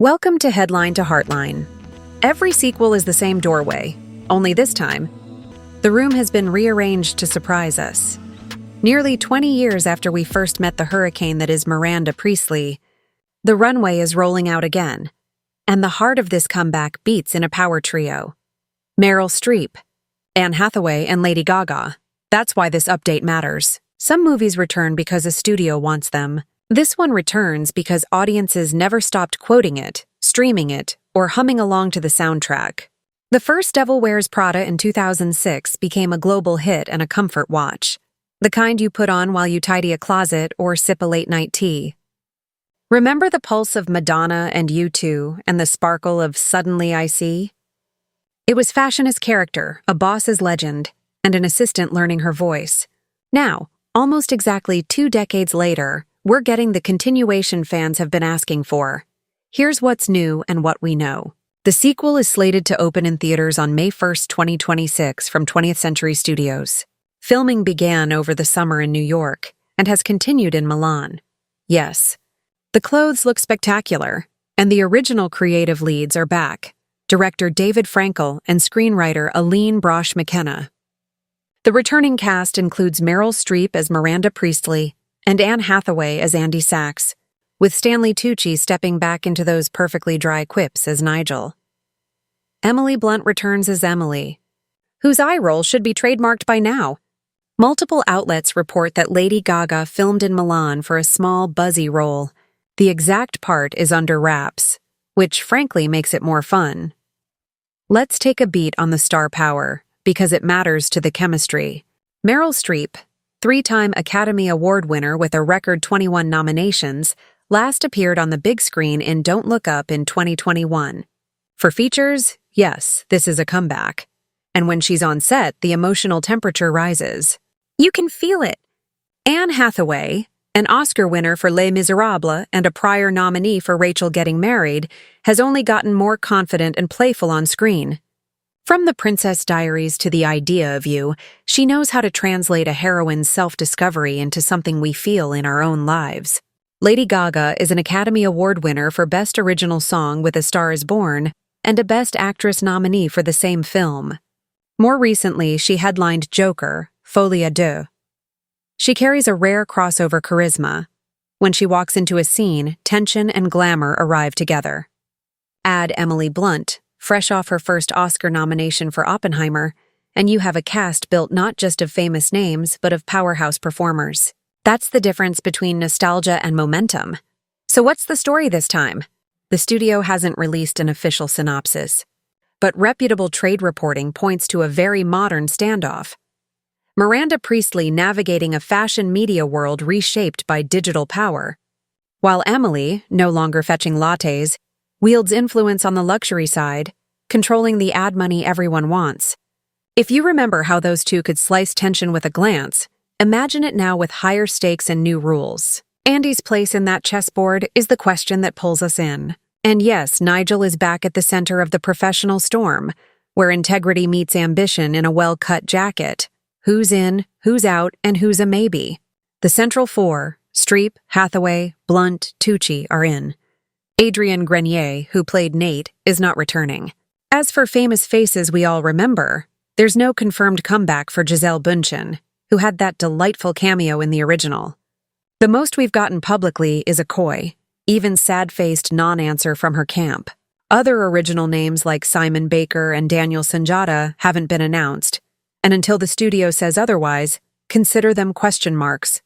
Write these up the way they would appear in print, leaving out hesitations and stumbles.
Welcome to Headline to Heartline. Every sequel is the same doorway, only this time, the room has been rearranged to surprise us. Nearly 20 years after we first met the hurricane that is Miranda Priestly, the runway is rolling out again, and the heart of this comeback beats in a power trio. Meryl Streep, Anne Hathaway, and Lady Gaga. That's why this update matters. Some movies return because a studio wants them. This one returns because audiences never stopped quoting it, streaming it, or humming along to the soundtrack. The first Devil Wears Prada in 2006 became a global hit and a comfort watch, the kind you put on while you tidy a closet or sip a late-night tea. Remember the pulse of Madonna and U2 and the sparkle of Suddenly I See? It was fashion as character, a boss as legend, and an assistant learning her voice. Now, almost exactly 2 decades later, we're getting the continuation fans have been asking for. Here's what's new and what we know. The sequel is slated to open in theaters on May 1, 2026 from 20th Century Studios. Filming began over the summer in New York and has continued in Milan. Yes, the clothes look spectacular, and the original creative leads are back, director David Frankel and screenwriter Aline Brosh McKenna. The returning cast includes Meryl Streep as Miranda Priestly and Anne Hathaway as Andy Sachs, with Stanley Tucci stepping back into those perfectly dry quips as Nigel. Emily Blunt returns as Emily, whose eye roll should be trademarked by now. Multiple outlets report that Lady Gaga filmed in Milan for a small, buzzy role. The exact part is under wraps, which frankly makes it more fun. Let's take a beat on the star power, because it matters to the chemistry. Meryl Streep, 3-time Academy Award winner with a record 21 nominations, last appeared on the big screen in Don't Look Up in 2021. For features, yes, this is a comeback. And when she's on set, the emotional temperature rises. You can feel it. Anne Hathaway, an Oscar winner for Les Miserables and a prior nominee for Rachel Getting Married, has only gotten more confident and playful on screen. From The Princess Diaries to The Idea of You, she knows how to translate a heroine's self-discovery into something we feel in our own lives. Lady Gaga is an Academy Award winner for Best Original Song with A Star is Born and a Best Actress nominee for the same film. More recently, she headlined Joker, Folie à Deux. She carries a rare crossover charisma. When she walks into a scene, tension and glamour arrive together. Add Emily Blunt, fresh off her first Oscar nomination for Oppenheimer, and you have a cast built not just of famous names, but of powerhouse performers. That's the difference between nostalgia and momentum. So what's the story this time? The studio hasn't released an official synopsis, but reputable trade reporting points to a very modern standoff. Miranda Priestly navigating a fashion media world reshaped by digital power, while Emily, no longer fetching lattes, wields influence on the luxury side, controlling the ad money everyone wants. If you remember how those two could slice tension with a glance, imagine it now with higher stakes and new rules. Andy's place in that chessboard is the question that pulls us in. And yes, Nigel is back at the center of the professional storm, where integrity meets ambition in a well-cut jacket. Who's in, who's out, and who's a maybe? The central four, Streep, Hathaway, Blunt, Tucci, are in. Adrian Grenier, who played Nate, is not returning. As for famous faces we all remember, there's no confirmed comeback for Gisele Bündchen, who had that delightful cameo in the original. The most we've gotten publicly is a coy, even sad-faced non-answer from her camp. Other original names like Simon Baker and Daniel Sunjata haven't been announced, and until the studio says otherwise, consider them question marks.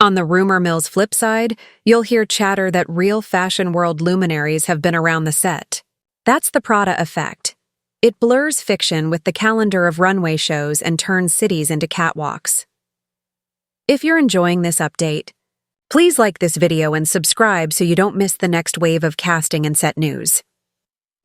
On the rumor mill's flip side, you'll hear chatter that real fashion world luminaries have been around the set. That's the Prada effect. It blurs fiction with the calendar of runway shows and turns cities into catwalks. If you're enjoying this update, please like this video and subscribe so you don't miss the next wave of casting and set news.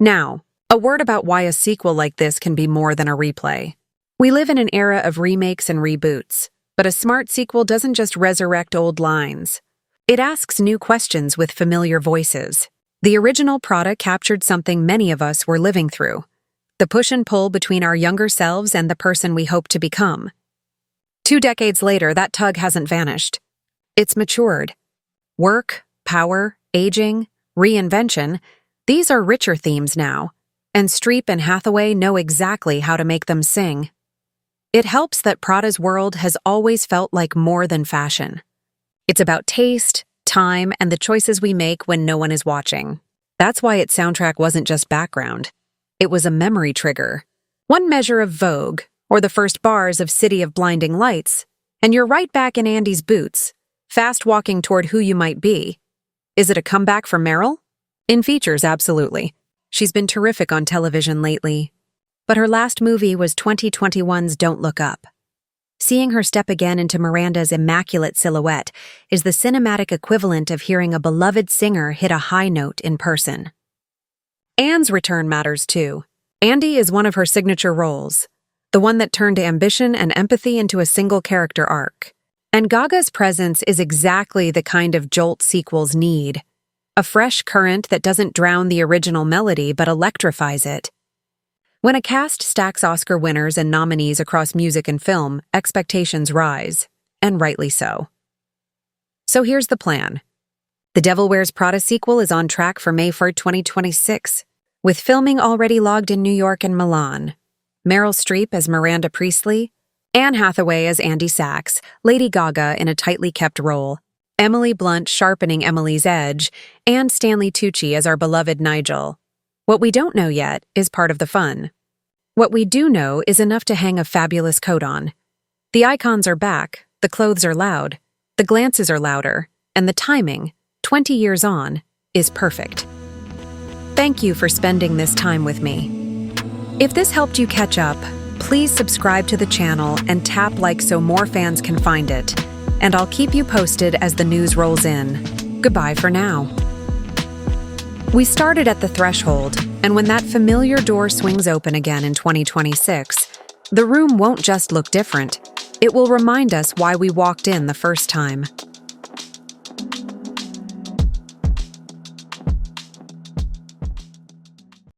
Now, a word about why a sequel like this can be more than a replay. We live in an era of remakes and reboots. But a smart sequel doesn't just resurrect old lines. It asks new questions with familiar voices. The original Prada captured something many of us were living through. The push and pull between our younger selves and the person we hope to become. 2 decades later, that tug hasn't vanished. It's matured. Work, power, aging, reinvention, These are richer themes now, and Streep and Hathaway know exactly how to make them sing. It helps that Prada's world has always felt like more than fashion. It's about taste, time, and the choices we make when no one is watching. That's why its soundtrack wasn't just background. It was a memory trigger. One measure of Vogue, or the first bars of City of Blinding Lights, and you're right back in Andy's boots, fast walking toward who you might be. Is it a comeback for Meryl? In features, absolutely. She's been terrific on television lately. But her last movie was 2021's Don't Look Up. Seeing her step again into Miranda's immaculate silhouette is the cinematic equivalent of hearing a beloved singer hit a high note in person. Anne's return matters too. Andy is one of her signature roles, the one that turned ambition and empathy into a single character arc. And Gaga's presence is exactly the kind of jolt sequels need. A fresh current that doesn't drown the original melody but electrifies it. When a cast stacks Oscar winners and nominees across music and film, expectations rise, and rightly so. So here's the plan. The Devil Wears Prada sequel is on track for May 1st, 2026, with filming already logged in New York and Milan. Meryl Streep as Miranda Priestley, Anne Hathaway as Andy Sachs, Lady Gaga in a tightly kept role, Emily Blunt sharpening Emily's edge, and Stanley Tucci as our beloved Nigel. What we don't know yet is part of the fun. What we do know is enough to hang a fabulous coat on. The icons are back, the clothes are loud, the glances are louder, and the timing, 20 years on, is perfect. Thank you for spending this time with me. If this helped you catch up, please subscribe to the channel and tap like so more fans can find it. And I'll keep you posted as the news rolls in. Goodbye for now. We started at the threshold, and when that familiar door swings open again in 2026, the room won't just look different. It will remind us why we walked in the first time.